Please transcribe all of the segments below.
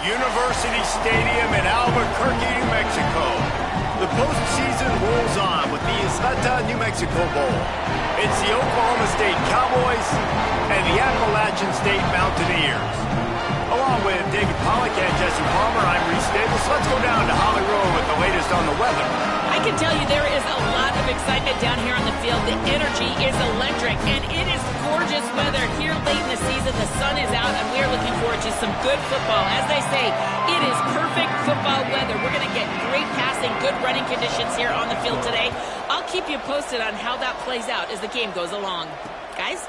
University Stadium in Albuquerque, New Mexico. The postseason rolls on with the New Mexico Bowl. It's the Oklahoma State Cowboys and the Appalachian State Mountaineers. Along with David Pollack and Jesse Palmer, I'm Reese Davis. Let's go down to Holly Road with the latest on the weather. I can tell you there is a lot of excitement down here on the field. The energy is electric, and it is gorgeous weather here late in the season. The sun is out, and we are looking forward to some good football. As they say, it is perfect football weather. We're going to get great passing, good running conditions here on the field today. I'll keep you posted on how that plays out as the game goes along. Guys?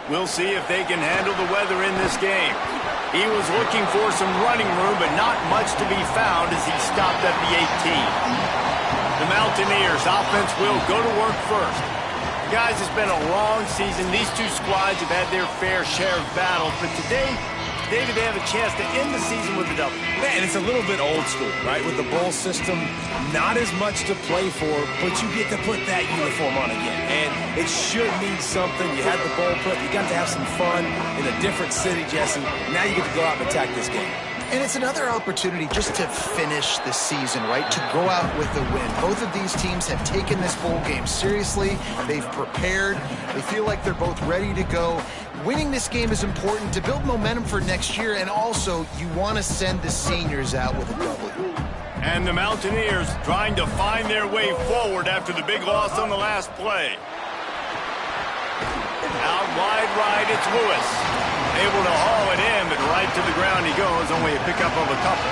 We'll see if they can handle the weather in this game. He was looking for some running room, but not much to be found as he stopped at the 18. The Mountaineers offense will go to work first. Guys, it's been a long season. These two squads have had their fair share of battles, but today, David, they have a chance to end the season with a W. Man, it's a little bit old school, right? With the bowl system, not as much to play for, but you get to put that uniform on again. And it should mean something. You had the bowl put, you got to have some fun in a different city, Jesse. Now you get to go out and attack this game. And it's another opportunity just to finish the season, right? To go out with a win. Both of these teams have taken this bowl game seriously. They've prepared. They feel like they're both ready to go. Winning this game is important to build momentum for next year, and also you want to send the seniors out with a W. And the Mountaineers trying to find their way forward after the big loss on the last play. Out wide right, it's Lewis. Able to haul it in, but right to the ground he goes, only a pickup of a couple.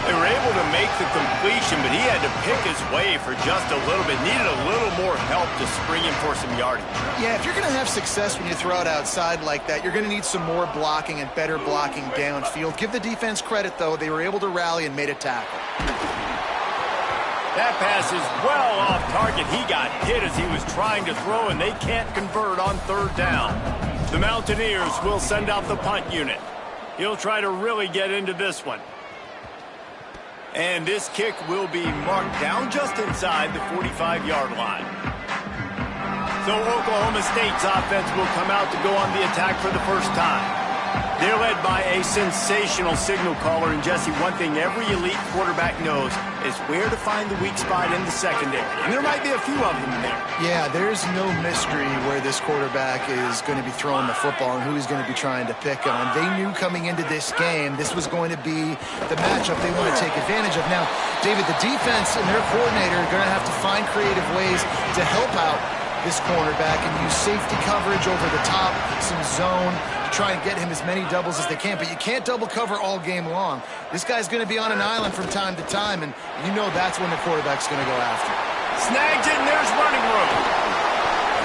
They were able to make the completion, but he had to pick his way for just a little bit. Needed a little more help to spring him for some yardage. Yeah, if you're going to have success when you throw it outside like that, you're going to need some more blocking and better blocking downfield. Give the defense credit, though. They were able to rally and made a tackle. That pass is well off target. He got hit as he was trying to throw, and they can't convert on third down. The Mountaineers will send out the punt unit. He'll try to really get into this one. And this kick will be marked down just inside the 45-yard line. So Oklahoma State's offense will come out to go on the attack for the first time. They're led by a sensational signal caller. And, Jesse, one thing every elite quarterback knows is where to find the weak spot in the secondary. And there might be a few of them there. Yeah, there's no mystery where this quarterback is going to be throwing the football and who he's going to be trying to pick on. They knew coming into this game this was going to be the matchup they want to take advantage of. Now, David, the defense and their coordinator are going to have to find creative ways to help out this cornerback and use safety coverage over the top, some zone, to try and get him as many doubles as they can. But you can't double cover all game long. This guy's going to be on an island from time to time, and you know that's when the quarterback's going to go after. Snags it, and there's running room.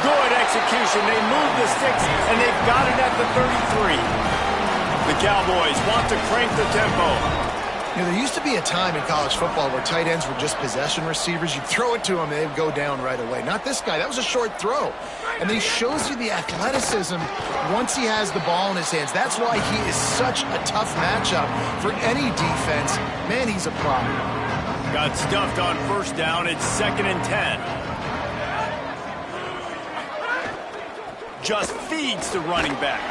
Good execution. They move the sticks, and they've got it at the 33. The Cowboys want to crank the tempo. You know, there used to be a time in college football where tight ends were just possession receivers. You'd throw it to them, and they'd go down right away. Not this guy. That was a short throw. And then he shows you the athleticism once he has the ball in his hands. That's why he is such a tough matchup for any defense. Man, he's a problem. Got stuffed on first down. It's 2nd and 10. Just feeds the running back.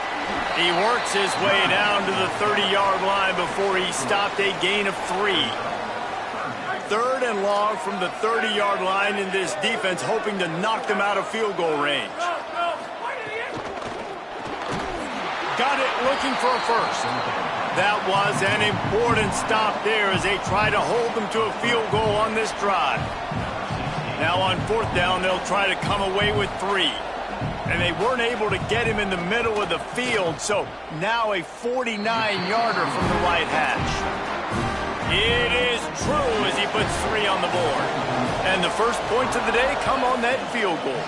He works his way down to the 30-yard line before he stopped, a gain of 3. 3rd and long from the 30-yard line, in this defense hoping to knock them out of field goal range. Got it, looking for a first. That was an important stop there as they try to hold them to a field goal on this drive. Now on 4th down, they'll try to come away with 3. And they weren't able to get him in the middle of the field, so now a 49-yarder from the right hash. It is true as he puts 3 on the board. And the first points of the day come on that field goal.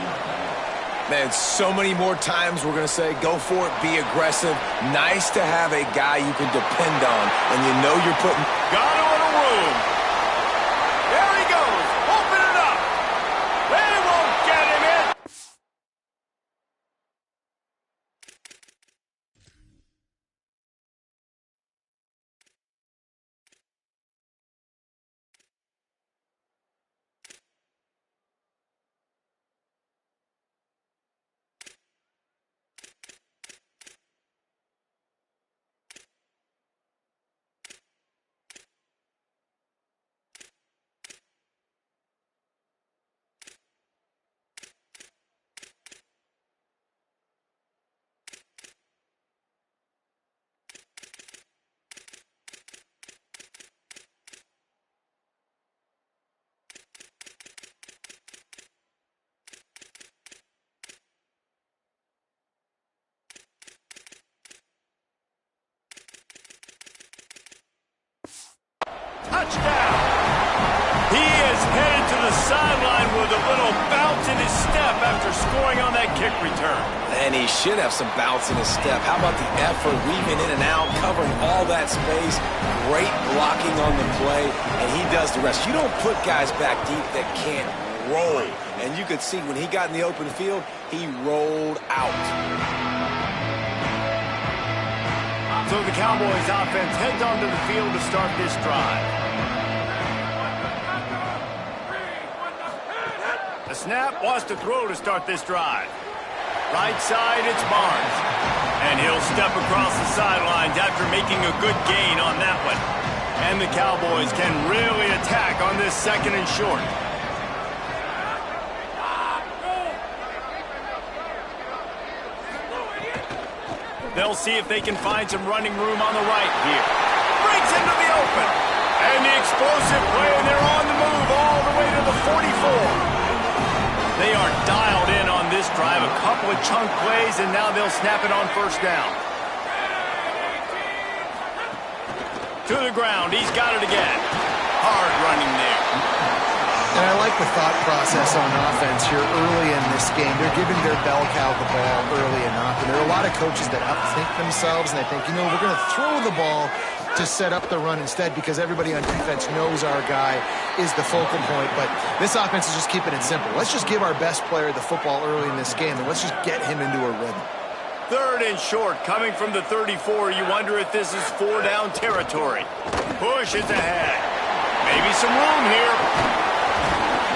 Man, so many more times we're going to say, go for it, be aggressive. Nice to have a guy you can depend on, and you know you're putting... Got him in a room. There he goes. Open it up. They won't get him in. return. And he should have some bounce in his step. How about the effort, weaving in and out, covering all that space, great blocking on the play, and he does the rest. You don't put guys back deep that can't roll. And you could see when he got in the open field, he rolled out. So the Cowboys offense heads onto the field to start this drive. The snap wants to throw to start this drive. Right side, it's Barnes. And he'll step across the sidelines after making a good gain on that one. And the Cowboys can really attack on this second and short. They'll see if they can find some running room on the right here. Breaks into the open. And the explosive play, and they're on the move all the way to the 44. They are dialed in on this drive. A couple of chunk plays, and now they'll snap it on first down. To the ground. He's got it again. Hard running there. And I like the thought process on offense here early in this game. They're giving their bell cow the ball early enough. And there are a lot of coaches that outthink themselves, and they think, you know, we're going to throw the ball to set up the run instead because everybody on defense knows our guy is the focal point. But this offense is just keeping it simple. Let's just give our best player the football early in this game, and let's just get him into a rhythm. Third and short, coming from the 34. You wonder if this is 4-down territory. Push is ahead. Maybe some room here.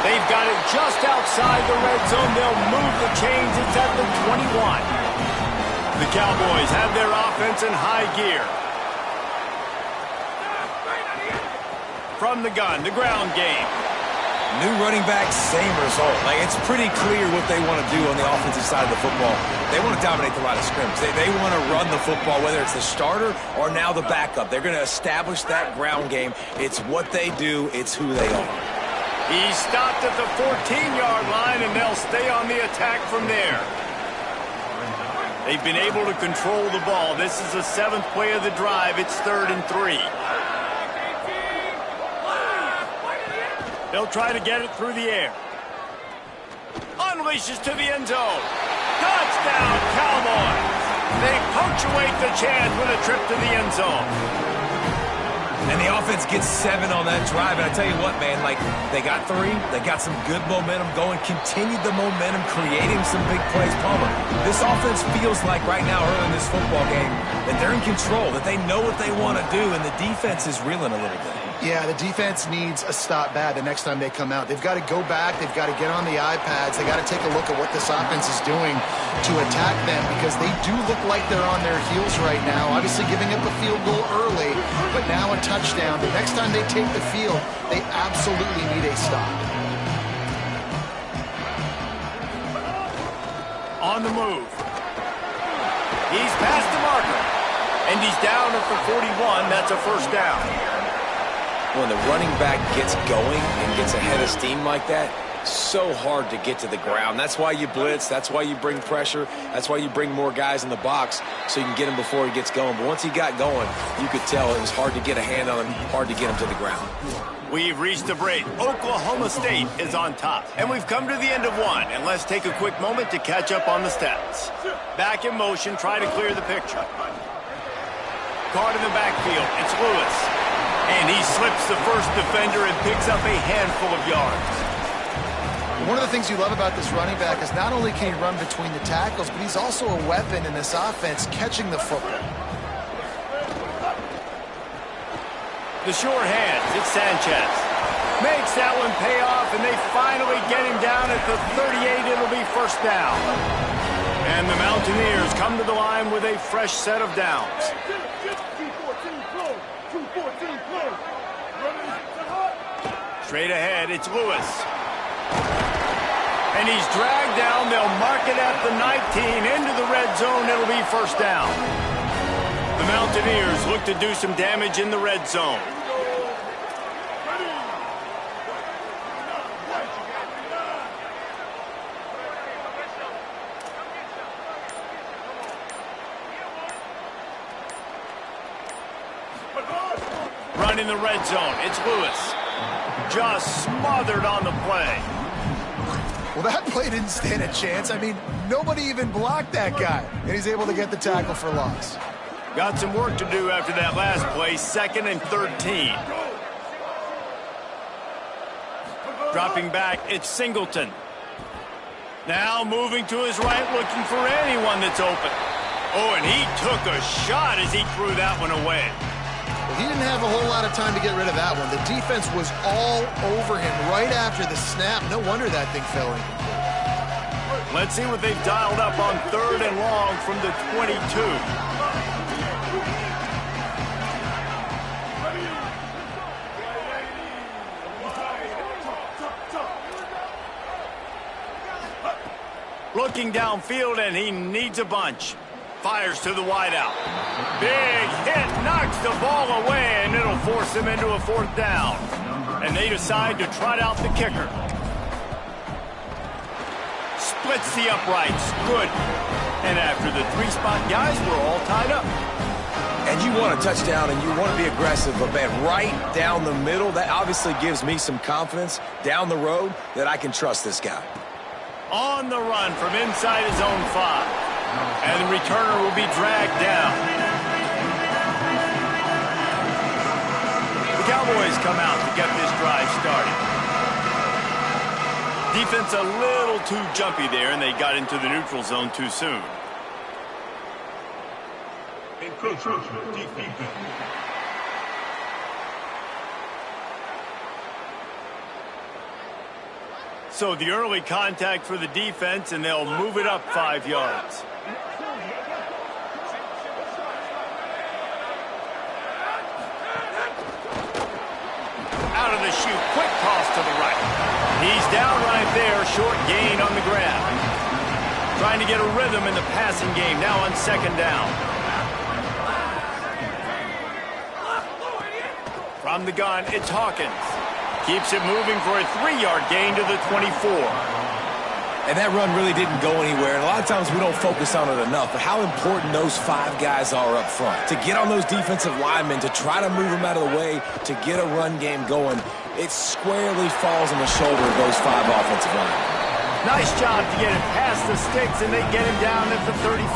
They've got it just outside the red zone. They'll move the chains. It's at the 21. The Cowboys have their offense in high gear. From the gun, the ground game. New running back, same result. Like, it's pretty clear what they want to do on the offensive side of the football. They want to dominate the line of scrimmage. They want to run the football, whether it's the starter or now the backup. They're going to establish that ground game. It's what they do. It's who they are. He stopped at the 14-yard line, and they'll stay on the attack from there. They've been able to control the ball. This is the 7th play of the drive. It's 3rd and 3. They'll try to get it through the air. Unleashes to the end zone. Touchdown, Cowboys! They punctuate the chance with a trip to the end zone. And the offense gets 7 on that drive. And I tell you what, man, like, they got 3. They got some good momentum going. Continued the momentum, creating some big plays. Palmer, this offense feels like right now early in this football game that they're in control, that they know what they want to do, and the defense is reeling a little bit. Yeah, the defense needs a stop bad the next time they come out. They've got to go back. They've got to get on the iPads. They've got to take a look at what this offense is doing to attack them because they do look like they're on their heels right now. Obviously giving up a field goal early, but now a touchdown. The next time they take the field, they absolutely need a stop. On the move. He's past the marker. And he's down at the 41. That's a first down. When the running back gets going and gets ahead of steam like that, so hard to get to the ground. That's why you blitz. That's why you bring pressure. That's why you bring more guys in the box so you can get him before he gets going. But once he got going, you could tell it was hard to get a hand on him, hard to get him to the ground. We've reached the break. Oklahoma State is on top. And we've come to the end of one. And let's take a quick moment to catch up on the stats. Back in motion, try to clear the picture. Caught in the backfield. It's Lewis. And he slips the first defender and picks up a handful of yards. One of the things you love about this running back is not only can he run between the tackles, but he's also a weapon in this offense catching the football. The sure hands, it's Sanchez. Makes that one pay off, and they finally get him down at the 38. It'll be first down. And the Mountaineers come to the line with a fresh set of downs. Straight ahead, it's Lewis. And he's dragged down. They'll mark it at the 19. Into the red zone, it'll be first down. The Mountaineers look to do some damage in the red zone. Run in the red zone, it's Lewis. Just smothered on the play. Well, that play didn't stand a chance. I mean, nobody even blocked that guy, and he's able to get the tackle for loss. Got some work to do after that last play, 2nd and 13. Dropping back, it's Singleton. Now moving to his right, looking for anyone that's open. Oh, and he took a shot as he threw that one away. Well, he didn't have a whole lot of time to get rid of that one. The defense was all over him right after the snap. No wonder that thing fell incomplete. Let's see what they've dialed up on 3rd and long from the 22. Looking downfield, and he needs a bunch. Fires to the wideout. Big hit, knocks the ball away, and it'll force him into a 4th down. And they decide to trot out the kicker. Splits the uprights. Good. And after the 3-spot guys, we're all tied up. And you want a touchdown, and you want to be aggressive, but man, right down the middle, that obviously gives me some confidence down the road that I can trust this guy. On the run from inside his own 5. And the returner will be dragged down. The Cowboys come out to get this drive started. Defense a little too jumpy there, and they got into the neutral zone too soon. So the early contact for the defense, and they'll move it up 5 yards. Out of the chute, quick toss to the right. He's down right there, short gain on the grab. Trying to get a rhythm in the passing game, now on 2nd down. From the gun, it's Hawkins. Keeps it moving for a 3-yard gain to the 24. And that run really didn't go anywhere, and a lot of times we don't focus on it enough, but how important those 5 guys are up front. To get on those defensive linemen, to try to move them out of the way, to get a run game going, it squarely falls on the shoulder of those 5 offensive linemen. Nice job to get it past the sticks, and they get him down at the 35.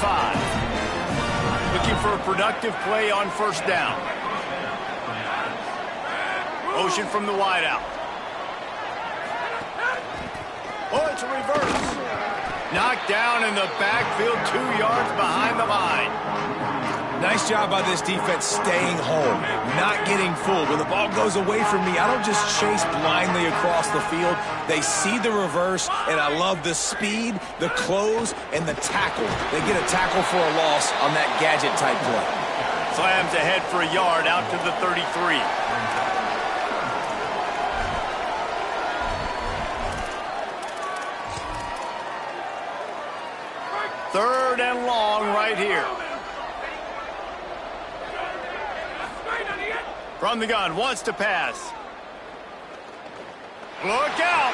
Looking for a productive play on 1st down. Motion from the wideout. Oh, it's a reverse. Knocked down in the backfield, 2 yards behind the line. Nice job by this defense staying home, not getting fooled. When the ball goes away from me, I don't just chase blindly across the field. They see the reverse, and I love the speed, the close, and the tackle. They get a tackle for a loss on that gadget-type play. Slams ahead for a yard out to the 33. 3rd and long right here. From the gun, wants to pass. Look out!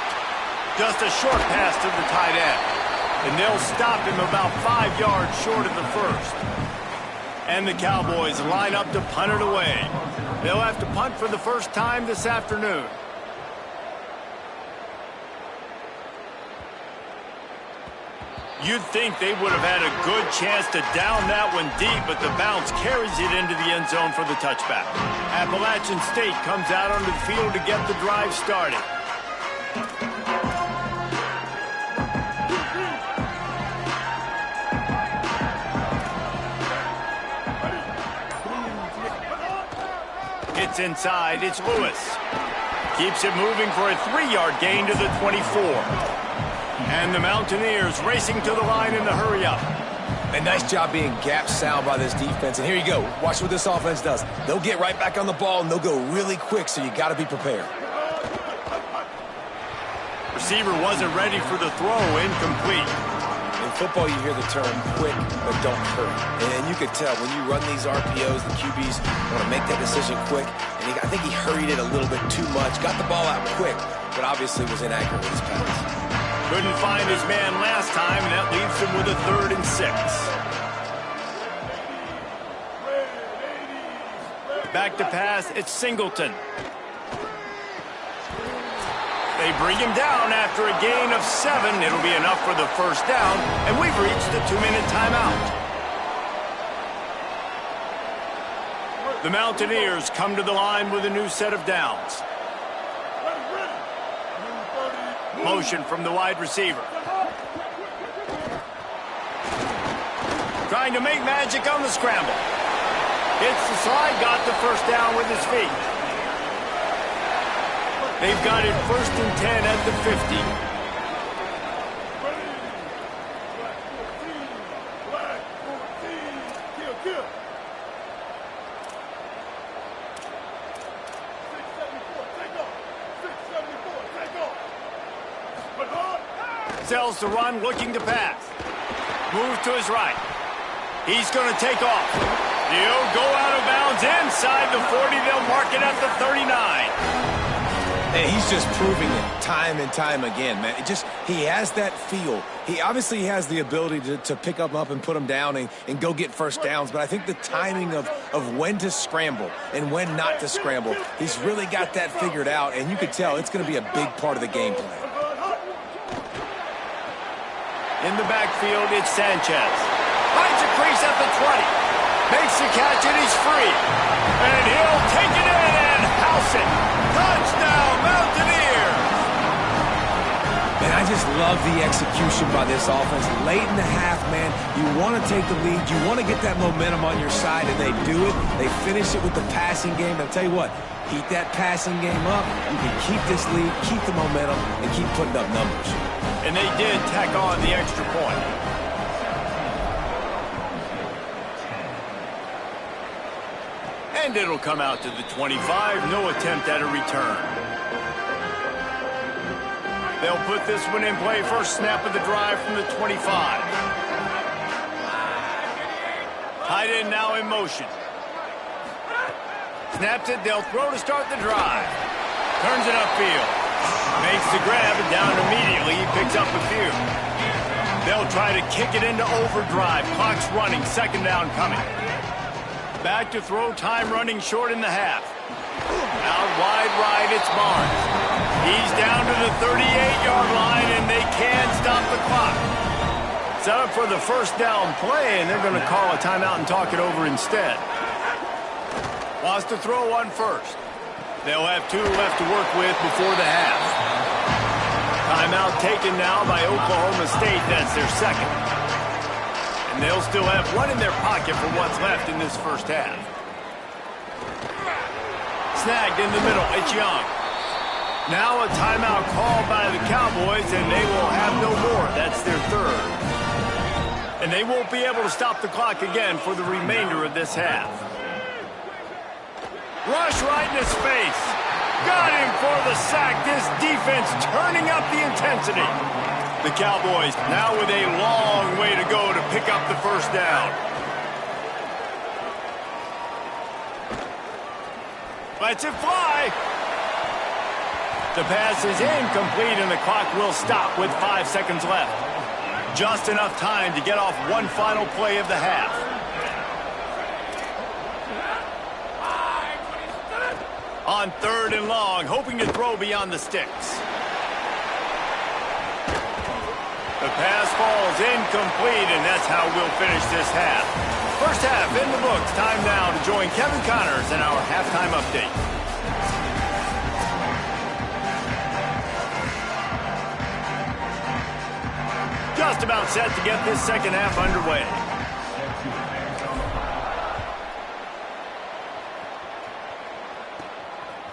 Just a short pass to the tight end. And they'll stop him about 5 yards short of the 1st. And the Cowboys line up to punt it away. They'll have to punt for the first time this afternoon. You'd think they would have had a good chance to down that one deep, but the bounce carries it into the end zone for the touchback. Appalachian State comes out onto the field to get the drive started. It's inside, it's Lewis. Keeps it moving for a 3-yard gain to the 24. And the Mountaineers racing to the line in the hurry-up. A nice job being gap sound by this defense. And here you go. Watch what this offense does. They'll get right back on the ball, and they'll go really quick, so you got to be prepared. Receiver wasn't ready for the throw, incomplete. In football, you hear the term quick, but don't hurry. And you could tell when you run these RPOs, the QBs want to make that decision quick. And I think he hurried it a little bit too much, got the ball out quick, but obviously was inaccurate with his pass. Couldn't find his man last time, and that leaves him with a 3rd and 6. Back to pass, it's Singleton. They They bring him down after a gain of 7. It'll be enough for the first down, and we've reached the 2-minute timeout. The Mountaineers come to the line with a new set of downs. Motion from the wide receiver. Trying to make magic on the scramble. Hits the slide, got the first down with his feet. They've got it 1st and 10 at the 50. Sells the run, looking to pass. Moves to his right. He's going to take off. He'll go out of bounds inside the 40. They'll mark it at the 39. And he's just proving it time and time again, man. He has that feel. He obviously has the ability to pick him up and put him down and go get first downs. But I think the timing of when to scramble and when not to scramble, he's really got that figured out. And you can tell it's going to be a big part of the game plan. In the backfield, it's Sanchez. Finds a crease at the 20. Makes the catch, and he's free. And he'll take it in and house it. Touchdown, Mountaineers! And I just love the execution by this offense. Late in the half, man, you want to take the lead. You want to get that momentum on your side, and they do it. They finish it with the passing game. I'll tell you what, keep that passing game up. You can keep this lead, keep the momentum, and keep putting up numbers. And they did tack on the extra point. And it'll come out to the 25. No attempt at a return. They'll put this one in play. First snap of the drive from the 25. Tight end now in motion. Snaps it. They'll throw to start the drive. Turns it upfield. Makes the grab and down immediately. He picks up a few. They'll try to kick it into overdrive. Clock's running. Second down coming. Back to throw. Time running short in the half. Out wide right, it's Barnes. He's down to the 38-yard line, and they can't stop the clock. Set up for the first down play, and they're going to call a timeout and talk it over instead. Wants to throw on first. They'll have 2 left to work with before the half. Timeout taken now by Oklahoma State. That's their second. And they'll still have 1 in their pocket for what's left in this first half. Snagged in the middle. It's Young. Now a timeout called by the Cowboys, and they will have no more. That's their third. And they won't be able to stop the clock again for the remainder of this half. Rush right in his face. Got him for the sack. This defense turning up the intensity. The Cowboys now with a long way to go to pick up the first down. Lets it fly. The pass is incomplete, and the clock will stop with 5 seconds left. Just enough time to get off one final play of the half. On 3rd and long, hoping to throw beyond the sticks. The pass falls incomplete, and that's how we'll finish this half. First half in the books. Time now to join Kevin Connors in our halftime update. Just about set to get this second half underway.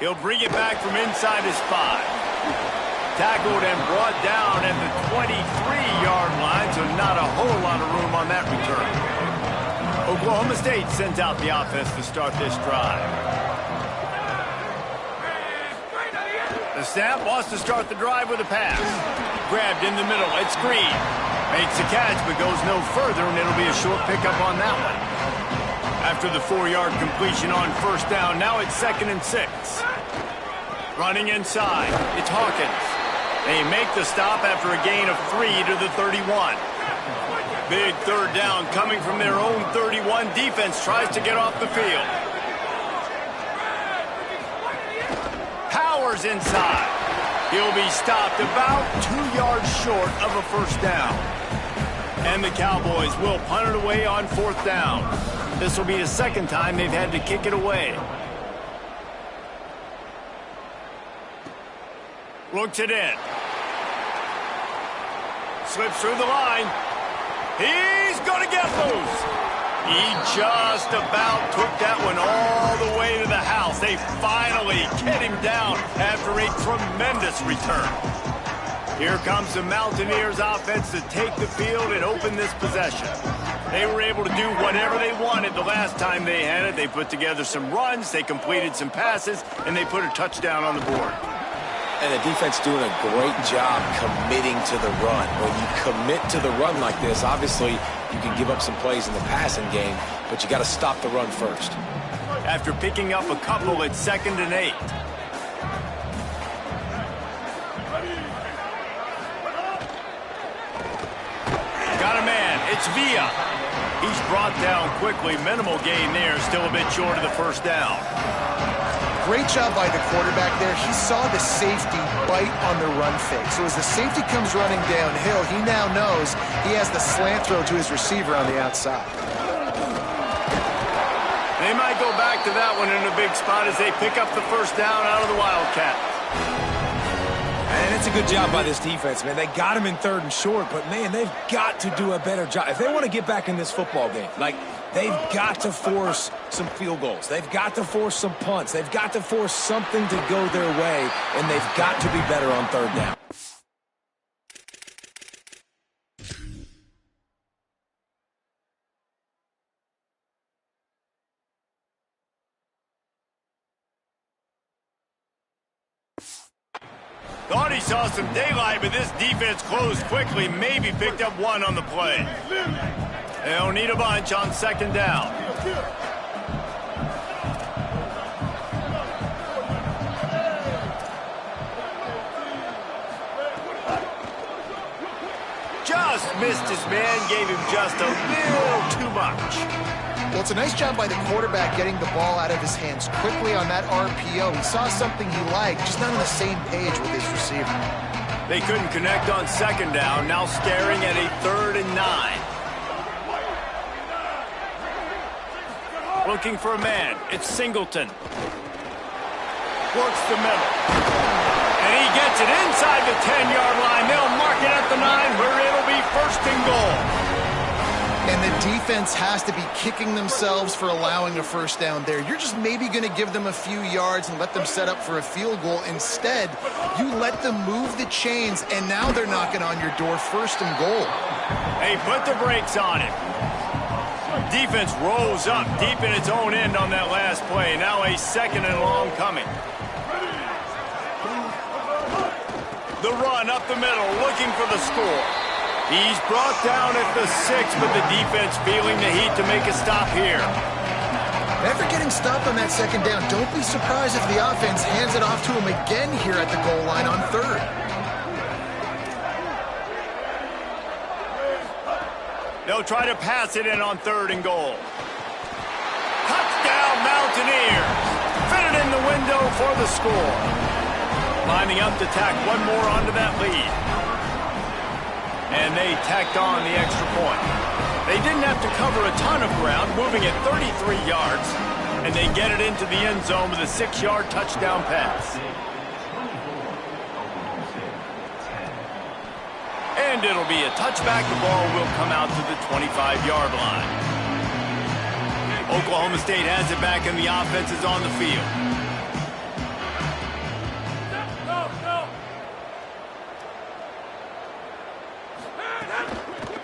He'll bring it back from inside his 5. Tackled and brought down at the 23-yard line, so not a whole lot of room on that return. Oklahoma State sends out the offense to start this drive. The snap wants to start the drive with a pass. Grabbed in the middle. It's Green. Makes the catch, but goes no further, and it'll be a short pickup on that one. After the 4-yard completion on first down, now it's 2nd and 6. Running inside, it's Hawkins. They make the stop after a gain of 3 to the 31. Big third down coming from their own 31. Defense tries to get off the field. Powers inside. He'll be stopped about 2 yards short of a first down. And the Cowboys will punt it away on 4th down. This will be the second time they've had to kick it away. Looks it in. Slips through the line. He's going to get loose. He just about took that one all the way to the house. They finally get him down after a tremendous return. Here comes the Mountaineers offense to take the field and open this possession. They were able to do whatever they wanted the last time they had it. They put together some runs, they completed some passes, and they put a touchdown on the board. And the defense doing a great job committing to the run. When you commit to the run like this, obviously you can give up some plays in the passing game, but you got to stop the run first. After picking up a couple, it's 2nd and 8. Got a man. It's Villa. He's brought down quickly. Minimal gain there. Still a bit short of the first down. Great job by the quarterback there. He saw the safety bite on the run fake. So as the safety comes running downhill, he now knows he has the slant throw to his receiver on the outside. They might go back to that one in a big spot as they pick up the first down out of the Wildcat. And it's a good job by this defense, man. They got him in 3rd and short, but, man, they've got to do a better job. If they want to get back in this football game, like, they've got to force some field goals. They've got to force some punts. They've got to force something to go their way, and they've got to be better on 3rd down. Thought he saw some daylight, but this defense closed quickly, maybe picked up one on the play. They'll need a bunch on 2nd down. Just missed his man, gave him just a little too much. Well, it's a nice job by the quarterback getting the ball out of his hands quickly on that RPO. He saw something he liked, just not on the same page with his receiver. They couldn't connect on 2nd down, now staring at a 3rd and 9. Looking for a man. It's Singleton. Works the middle. And he gets it inside the 10-yard line. They'll mark it at the 9 where it'll be 1st and goal. And the defense has to be kicking themselves for allowing a first down there. You're just maybe going to give them a few yards and let them set up for a field goal. Instead, you let them move the chains, and now they're knocking on your door 1st and goal. They put the brakes on it. Defense rolls up deep in its own end on that last play. Now a 2nd and long coming. The run up the middle, looking for the score. He's brought down at the 6, but the defense feeling the heat to make a stop here. After getting stopped on that 2nd down, don't be surprised if the offense hands it off to him again here at the goal line on 3rd. They'll try to pass it in on 3rd and goal. Touchdown, Mountaineers. Fit it in the window for the score. Lining up to tack one more onto that lead. And they tacked on the extra point. They didn't have to cover a ton of ground, moving at 33 yards, and they get it into the end zone with a 6-yard touchdown pass. And it'll be a touchback. The ball will come out to the 25-yard line. Oklahoma State has it back, and the offense is on the field.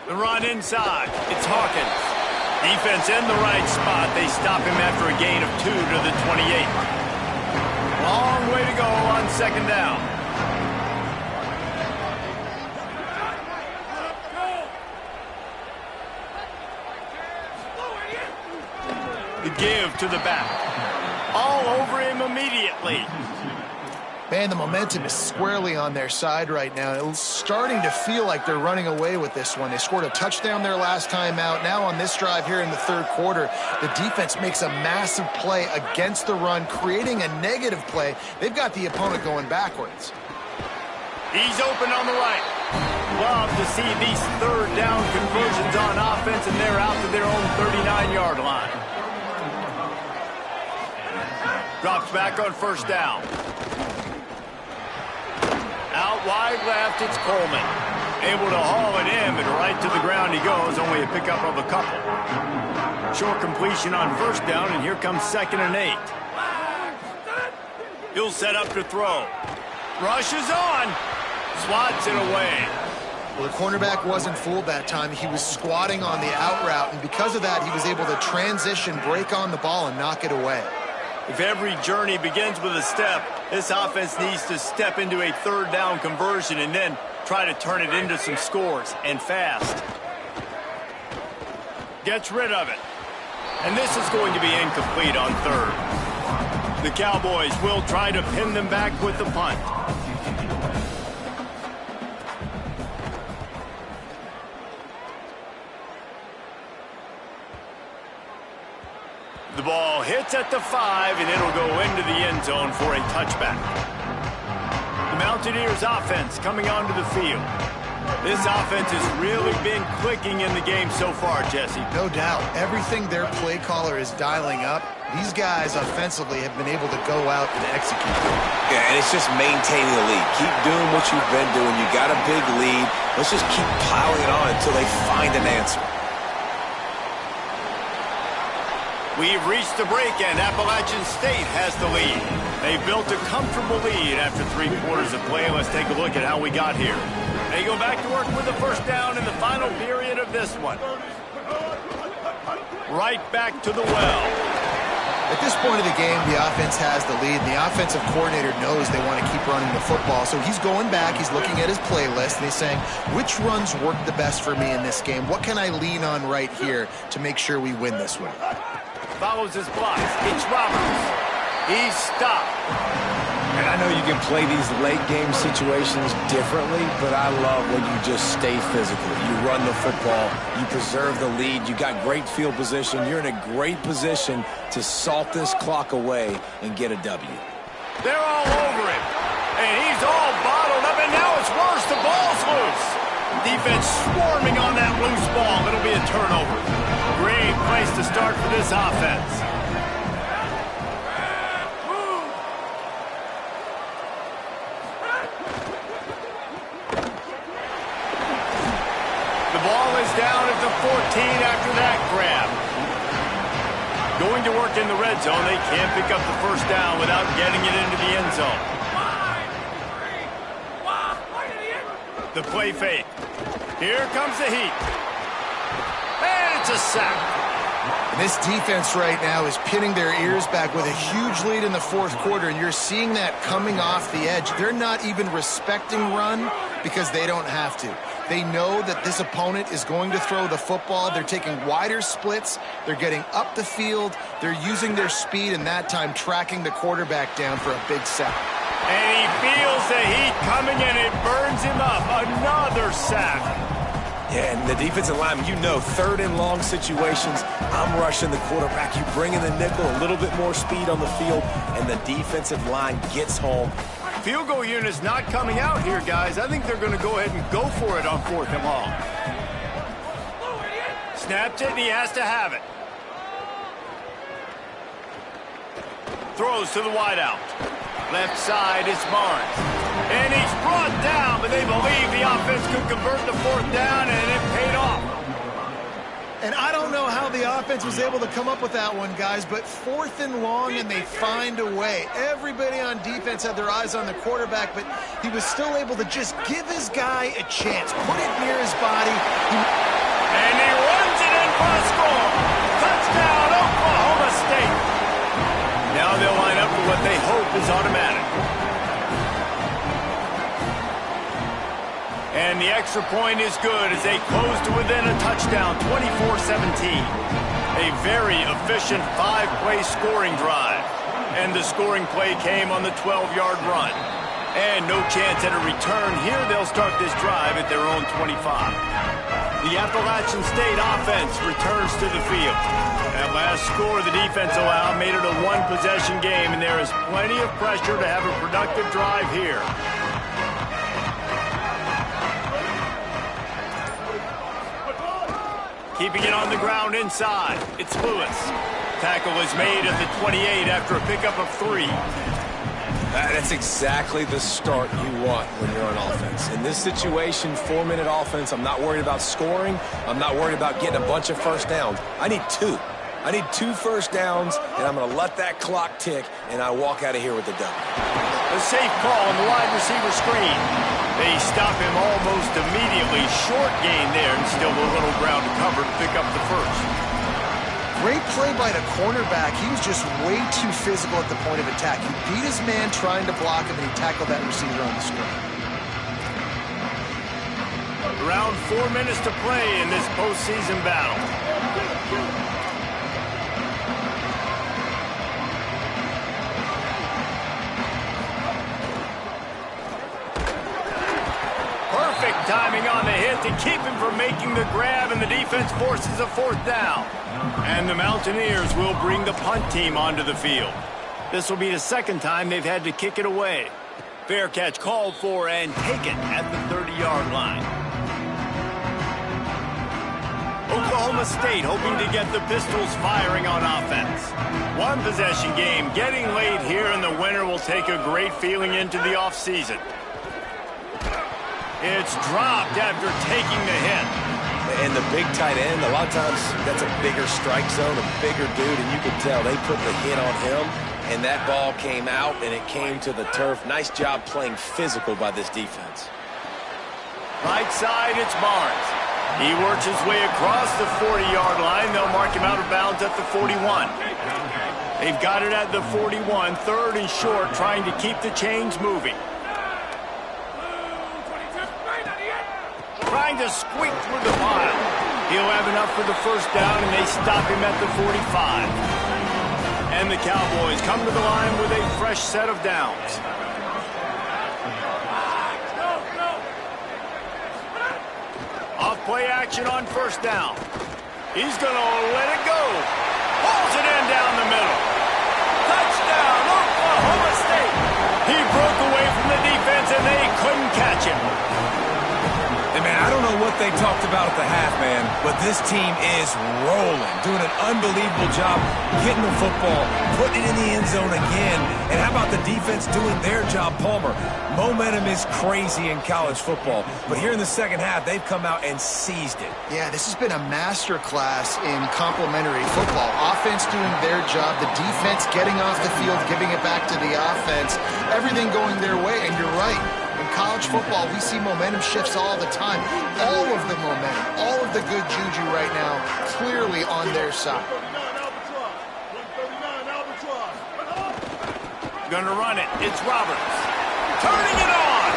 The run inside. It's Hawkins. Defense in the right spot. They stop him after a gain of 2 to the 28. Long way to go on 2nd down. The give to the back. All over him immediately. Man, the momentum is squarely on their side right now. It's starting to feel like they're running away with this one. They scored a touchdown their last time out. Now on this drive here in the 3rd quarter, the defense makes a massive play against the run, creating a negative play. They've got the opponent going backwards. He's open on the right. Love to see these third down conversions on offense, and they're out to their own 39-yard line. Drops back on first down. Out wide left, it's Coleman. Able to haul it in, but right to the ground he goes, only a pickup of a couple. Short completion on first down, and here comes 2nd and 8. He'll set up to throw. Rushes on. Swats it away. Well, the cornerback wasn't fooled that time. He was squatting on the out route, and because of that, he was able to transition, break on the ball, and knock it away. If every journey begins with a step, this offense needs to step into a third down conversion and then try to turn it into some scores, and fast. Gets rid of it. And this is going to be incomplete on third. The Cowboys will try to pin them back with the punt. The ball hits at the 5, and it'll go into the end zone for a touchback. The Mountaineers offense coming onto the field. This offense has really been clicking in the game so far, Jesse. No doubt. Everything their play caller is dialing up, these guys offensively have been able to go out and execute. Yeah, and it's just maintaining the lead. Keep doing what you've been doing. You got a big lead. Let's just keep piling it on until they find an answer. We've reached the break, and Appalachian State has the lead. They built a comfortable lead after 3 quarters of play. Let's take a look at how we got here. They go back to work with the first down in the final period of this one. Right back to the well. At this point of the game, the offense has the lead. The offensive coordinator knows they want to keep running the football. So he's going back, he's looking at his playlist, and he's saying, which runs work the best for me in this game? What can I lean on right here to make sure we win this one? Follows his blocks. It's Roberts. He's stopped. And I know you can play these late game situations differently, but I love when you just stay physical. You run the football, you preserve the lead, you got great field position, you're in a great position to salt this clock away and get a W. They're all over him, and he's all bottled up, and now it's worse. The ball's loose. Defense swarming on that loose ball. It'll be a turnover. Great place to start for this offense. The ball is down at the 14 after that grab. Going to work in the red zone. They can't pick up the first down without getting it into the end zone. The play fake. Here comes the heat. And it's a sack. And this defense right now is pinning their ears back with a huge lead in the fourth quarter, and you're seeing that coming off the edge. They're not even respecting run because they don't have to. They know that this opponent is going to throw the football. They're taking wider splits. They're getting up the field. They're using their speed, and that time tracking the quarterback down for a big sack. And he feels the heat coming, and it burns him up. Another sack. Yeah, and the defensive lineman, you know, third and long situations, I'm rushing the quarterback. You bring in the nickel, a little bit more speed on the field, and the defensive line gets home. Field goal unit's not coming out here, guys. I think they're going to go ahead and go for it on 4th and long. Snapped it, and he has to have it. Throws to the wideout. Left side, it's Barnes. And he's brought down, but they believe the offense could convert the 4th down, and it paid off. And I don't know how the offense was able to come up with that one, guys, but 4th and long, and they find a way. Everybody on defense had their eyes on the quarterback, but he was still able to just give his guy a chance, put it near his body. And he runs it in for a score. Touchdown, Oklahoma State. Now they'll line up for what they hope is automatic. And the extra point is good as they close to within a touchdown, 24-17. A very efficient 5-play scoring drive. And the scoring play came on the 12-yard run. And no chance at a return. Here they'll start this drive at their own 25. The Appalachian State offense returns to the field. That last score the defense allowed made it a one-possession game, and there is plenty of pressure to have a productive drive here. Keeping it on the ground inside. It's Lewis. Tackle is made at the 28 after a pickup of 3. That's exactly the start you want when you're on offense. In this situation, 4-minute offense, I'm not worried about scoring. I'm not worried about getting a bunch of first downs. I need 2. I need 2 first downs, and I'm going to let that clock tick, and I walk out of here with the W. A safe call on the wide receiver screen. They stop him almost immediately. Short gain there, and still a little ground to cover to pick up the first. Great play by the cornerback. He was just way too physical at the point of attack. He beat his man trying to block him, and he tackled that receiver on the screen. Around 4 minutes to play in this postseason battle. Perfect timing on the hit to keep him from making the grab, and the defense forces a 4th down. And the Mountaineers will bring the punt team onto the field. This will be the 2nd time they've had to kick it away. Fair catch called for and taken at the 30-yard line. Oklahoma State hoping to get the Pistols firing on offense. 1 possession game getting late here, and the winner will take a great feeling into the offseason. It's dropped after taking the hit. And the big tight end, a lot of times that's a bigger strike zone, a bigger dude, and you can tell they put the hit on him, and that ball came out, and it came to the turf. Nice job playing physical by this defense. Right side, it's Barnes. He works his way across the 40-yard line. They'll mark him out of bounds at the 41. They've got it at the 41, 3rd and short, trying to keep the chains moving. Trying to squeak through the pile. He'll have enough for the first down, and they stop him at the 45. And the Cowboys come to the line with a fresh set of downs. Off-play action on 1st down. He's going to let it go. Pulls it in down the middle. Touchdown, Oklahoma State. He broke away from the defense, and they couldn't catch him. And man, I don't know what they talked about at the half, man, but this team is rolling, doing an unbelievable job getting the football, putting it in the end zone again. And how about the defense doing their job, Palmer? Momentum is crazy in college football, but here in the 2nd half, they've come out and seized it. Yeah, this has been a master class in complementary football. Offense doing their job, the defense getting off the field, giving it back to the offense, everything going their way, and you're right. In college football, we see momentum shifts all the time. All of the momentum, all of the good juju right now, clearly on their side. Gonna run it. It's Roberts. Turning it on.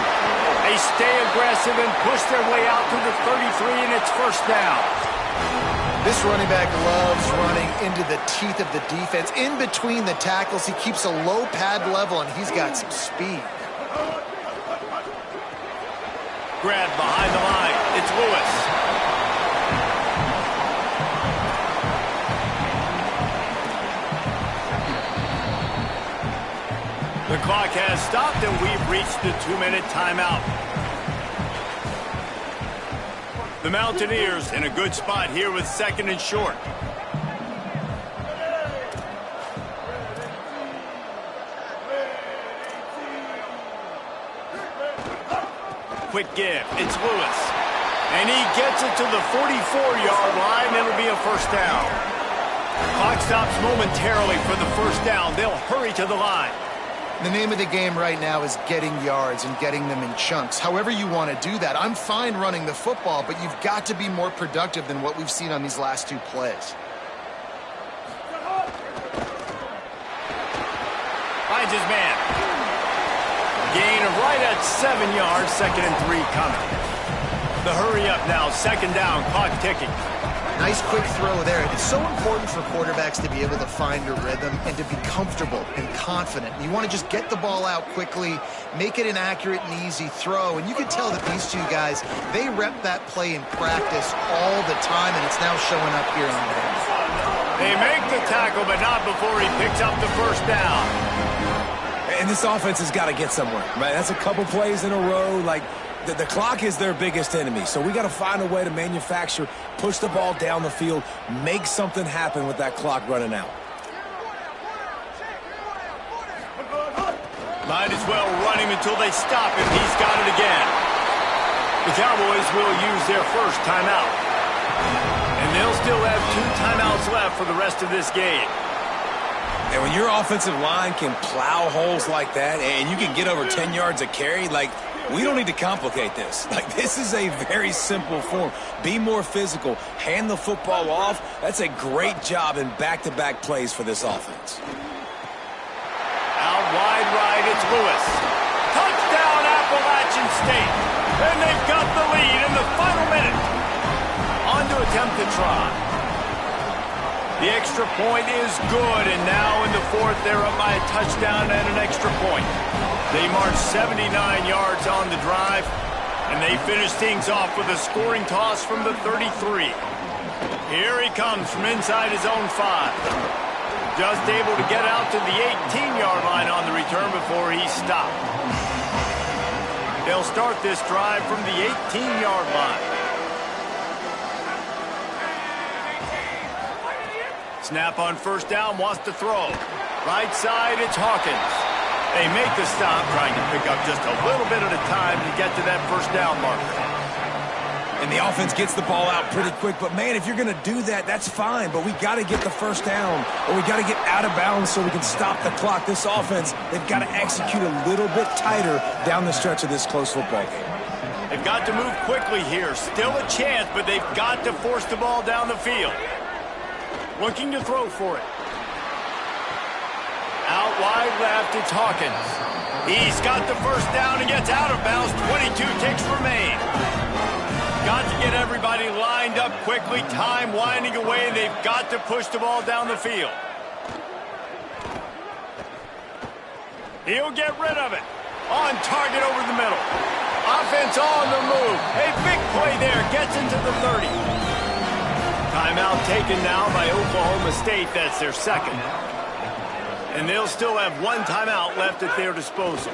They stay aggressive and push their way out to the 33, and it's 1st down. This running back loves running into the teeth of the defense. In between the tackles, he keeps a low pad level, and he's got some speed. Grab behind the line. It's Lewis. The clock has stopped, and we've reached the 2-minute timeout. The Mountaineers in a good spot here with 2nd and short. Quick give. It's Lewis. And he gets it to the 44-yard line. It'll be a 1st down. Clock stops momentarily for the 1st down. They'll hurry to the line. The name of the game right now is getting yards and getting them in chunks. However you want to do that. I'm fine running the football, but you've got to be more productive than what we've seen on these last 2 plays. Finds his man. Gain of right at 7 yards, 2nd and 3 coming. The hurry up now, 2nd down, clock ticking. Nice quick throw there. It's so important for quarterbacks to be able to find a rhythm and to be comfortable and confident. You want to just get the ball out quickly, make it an accurate and easy throw. And you can tell that these 2 guys, they rep that play in practice all the time, and it's now showing up here on game. They make the tackle, but not before he picks up the 1st down. And this offense has got to get somewhere, right? That's a couple plays in a row. Like, The clock is their biggest enemy, so we got to find a way to manufacture, push the ball down the field, make something happen with that clock running out. Might as well run him until they stop him. He's got it again. The Cowboys will use their first timeout. And they'll still have 2 timeouts left for the rest of this game. And when your offensive line can plow holes like that and you can get over 10 yards a carry, like, we don't need to complicate this. Like, this is a very simple form. Be more physical. Hand the football off. That's a great job in back-to-back plays for this offense. Out wide right, it's Lewis. Touchdown, Appalachian State. And they've got the lead in the final minute. On to attempt to try. The extra point is good, and now in the 4th, they're up by a touchdown and an extra point. They march 79 yards on the drive, and they finish things off with a scoring toss from the 33. Here he comes from inside his own 5. Just able to get out to the 18-yard line on the return before he's stopped. They'll start this drive from the 18-yard line. Snap on first down, wants to throw. Right side, it's Hawkins. They make the stop, trying to pick up just a little bit at a time to get to that first down marker. And the offense gets the ball out pretty quick. But, man, if you're going to do that, that's fine. But we got to get the first down, or we got to get out of bounds so we can stop the clock. This offense, they've got to execute a little bit tighter down the stretch of this close football game. They've got to move quickly here. Still a chance, but they've got to force the ball down the field. Looking to throw for it. Out wide left, it's Hawkins. He's got the first down and gets out of bounds. 22 ticks remain. Got to get everybody lined up quickly. Time winding away, and they've got to push the ball down the field. He'll get rid of it. On target over the middle. Offense on the move. A big play there. Gets into the 30. Timeout taken now by Oklahoma State. That's their 2nd. And they'll still have 1 timeout left at their disposal.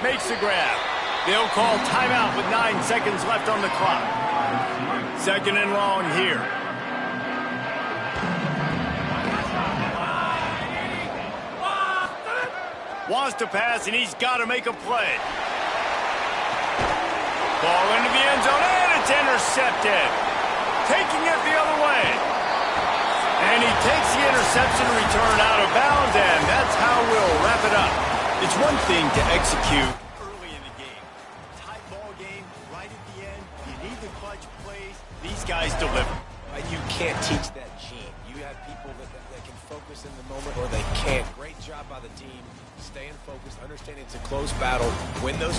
Makes the grab. They'll call timeout with 9 seconds left on the clock. 2nd and long here. Wants to pass, and he's got to make a play. Ball into the end zone, and it's intercepted. Taking it the other way. And he takes the interception return out of bounds, and that's how we'll wrap it up. It's one thing to execute early in the game. Tight ball game, right at the end. You need the clutch plays. These guys deliver. You can't teach that gene. You have people that can focus in the moment, or they can't. Great job by the team, staying focused, understanding it's a close battle. Win those